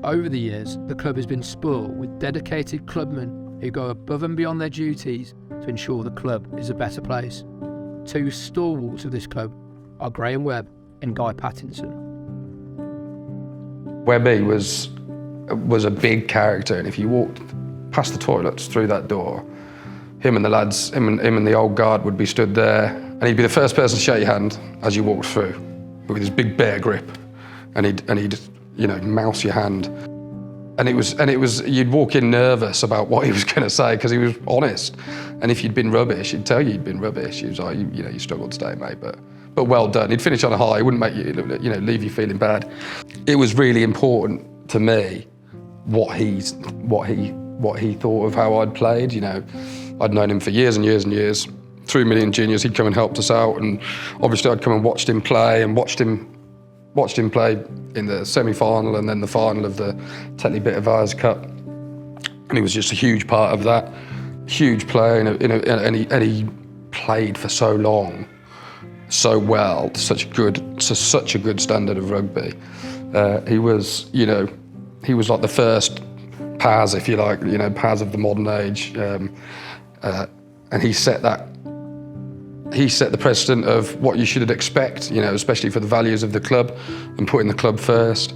Over the years, the club has been spoilt with dedicated clubmen who go above and beyond their duties to ensure the club is a better place. Two stalwarts of this club are Graham Webb and Guy Pattinson. Webby was a big character, and if you walked past the toilets through that door, him and the lads, him and the old guard would be stood there, and he'd be the first person to shake your hand as you walked through, with his big bear grip, and he'd you know, mouse your hand. And it was, you'd walk in nervous about what he was going to say because he was honest. And if you'd been rubbish, he'd tell you you'd been rubbish. He was like, you know, you struggled today, mate, but well done. He'd finish on a high. He wouldn't make you, you know, leave you feeling bad. It was really important to me what he thought of how I'd played. You know, I'd known him for years and years and years. Through Million Juniors, he'd come and helped us out, and obviously I'd come and watched him play play in the semi-final and then the final of the Tetley Bit of Eyes Cup. And he was just a huge part of that. Huge player, and he played for so long, so well, to such a good standard of rugby. He was, you know, he was like the first Paz, if you like, you know, Paz of the modern age. And he set the precedent of what you should expect, you know, especially for the values of the club and putting the club first.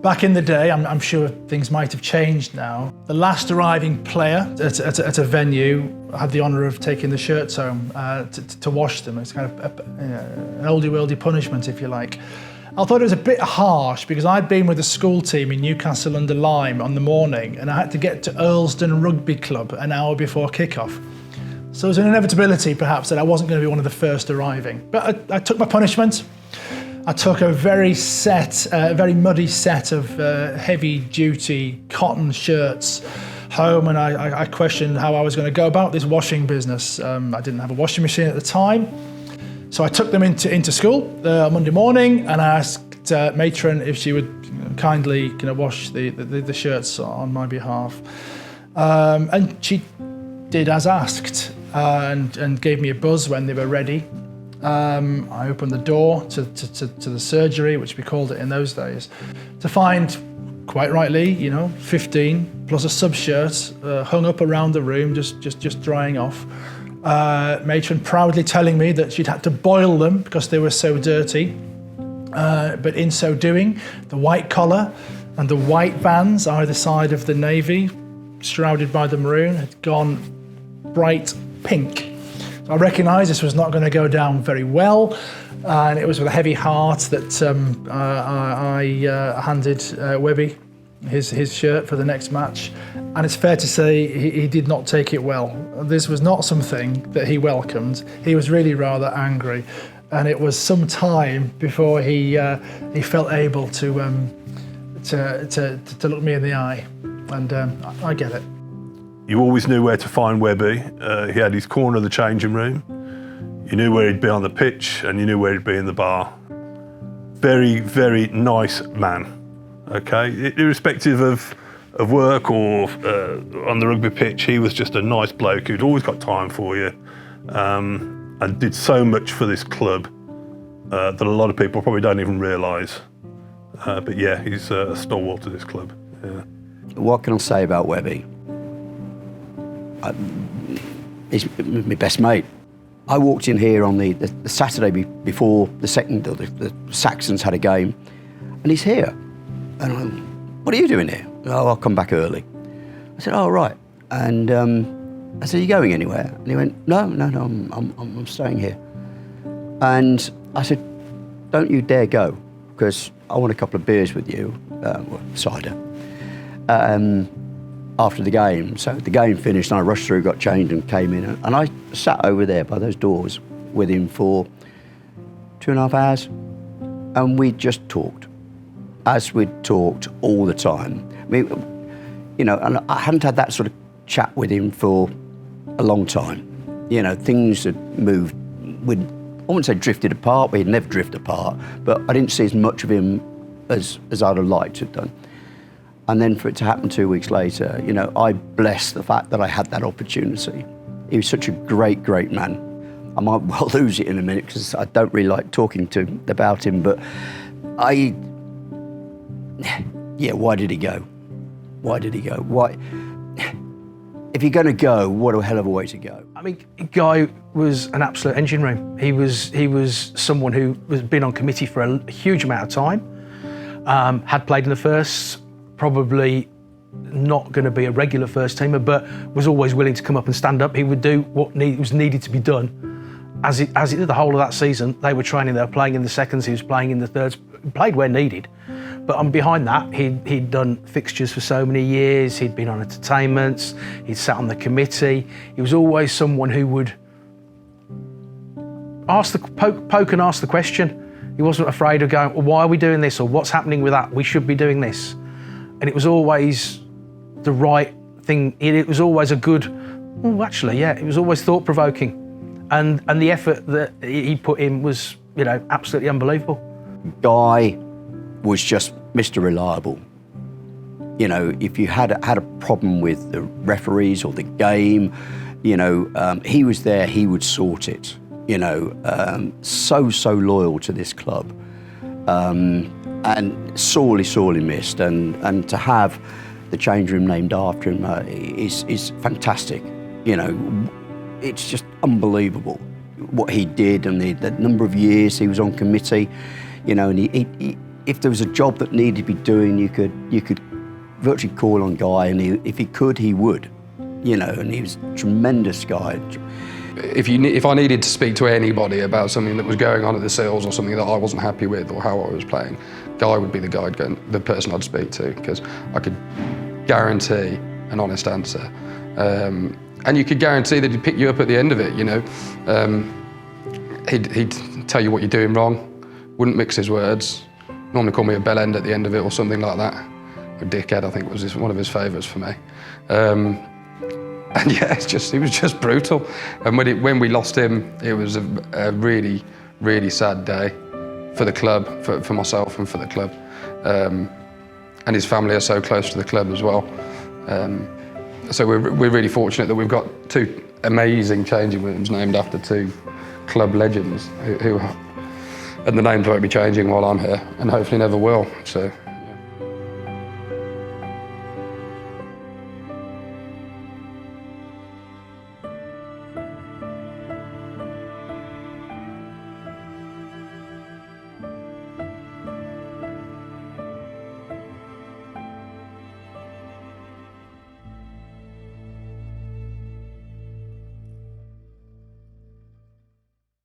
Back in the day, I'm sure things might have changed now. The last arriving player at a venue had the honour of taking the shirts home to wash them. It's kind of an oldie-worldy punishment, if you like. I thought it was a bit harsh because I'd been with the school team in Newcastle under Lyme on the morning, and I had to get to Earlsdon Rugby Club an hour before kick-off. So there's an inevitability, perhaps, that I wasn't going to be one of the first arriving. But I took my punishment. I took a very muddy set of heavy-duty cotton shirts home, and I questioned how I was going to go about this washing business. I didn't have a washing machine at the time. So I took them into school Monday morning, and I asked matron if she would kindly wash the shirts on my behalf. And she did as asked. And gave me a buzz when they were ready. I opened the door to the surgery, which we called it in those days, to find, quite rightly, 15 plus a sub-shirt hung up around the room, just drying off. Matron proudly telling me that she'd had to boil them because they were so dirty. But in so doing, the white collar and the white bands either side of the navy, shrouded by the maroon, had gone bright pink. So I recognised this was not going to go down very well, and it was with a heavy heart that I handed Webby his shirt for the next match. And it's fair to say he did not take it well. This was not something that he welcomed. He was really rather angry, and it was some time before he felt able to look me in the eye. And I get it. You always knew where to find Webby. He had his corner of the changing room. You knew where he'd be on the pitch, and you knew where he'd be in the bar. Very, very nice man, okay? Irrespective of work or on the rugby pitch, he was just a nice bloke who'd always got time for you, and did so much for this club that a lot of people probably don't even realise. But yeah, he's a stalwart to this club. Yeah. What can I say about Webby? He's my best mate. I walked in here on the Saturday before the Saxons had a game, and he's here. And I'm, what are you doing here? Oh, I'll come back early. I said, oh, right. And I said, are you going anywhere? And he went, no, I'm staying here. And I said, don't you dare go, because I want a couple of beers with you, cider. After the game. So the game finished and I rushed through, got changed and came in. And I sat over there by those doors with him for 2.5 hours. And we just talked, as we'd talked all the time. I mean, and I hadn't had that sort of chat with him for a long time. Things had moved, I wouldn't say drifted apart, but he'd never drifted apart, but I didn't see as much of him as I'd have liked to have done. And then for it to happen 2 weeks later, I bless the fact that I had that opportunity. He was such a great, great man. I might well lose it in a minute because I don't really like talking about him, but yeah, why did he go? Why did he go? Why? If you're going to go, what a hell of a way to go. I mean, Guy was an absolute engine room. He was someone who was been on committee for a huge amount of time, had played in the first, probably not going to be a regular first teamer, but was always willing to come up and stand up. He would do what was needed to be done. As he did the whole of that season, they were training, they were playing in the seconds, he was playing in the thirds, played where needed. But behind that, he'd done fixtures for so many years, he'd been on entertainments, he'd sat on the committee. He was always someone who would poke and ask the question. He wasn't afraid of going, well, why are we doing this? Or what's happening with that? We should be doing this. And it was always the right thing. It was always a good, oh, actually, yeah, it was always thought-provoking. And the effort that he put in was, you know, absolutely unbelievable. Guy was just Mr. Reliable. You know, if you had a problem with the referees or the game, you know, he was there, he would sort it. You know, so loyal to this club, and sorely missed. And to have the change room named after him is fantastic. You know, it's just unbelievable what he did and the number of years he was on committee. You know, and he, if there was a job that needed to be doing, you could virtually call on Guy, and if he could, he would. You know, and he was a tremendous guy. If I needed to speak to anybody about something that was going on at the Sills or something that I wasn't happy with or how I was playing, Guy would be the person I'd speak to, because I could guarantee an honest answer. And you could guarantee that he'd pick you up at the end of it, you know. He'd tell you what you're doing wrong, wouldn't mix his words, normally call me a bell end at the end of it or something like that. A dickhead, I think, was one of his favourites for me. And yeah, he was just brutal. And when we lost him, it was a really, really sad day for the club, for myself and for the club. And his family are so close to the club as well. So we're really fortunate that we've got two amazing changing rooms named after two club legends and the names won't be changing while I'm here, and hopefully never will. So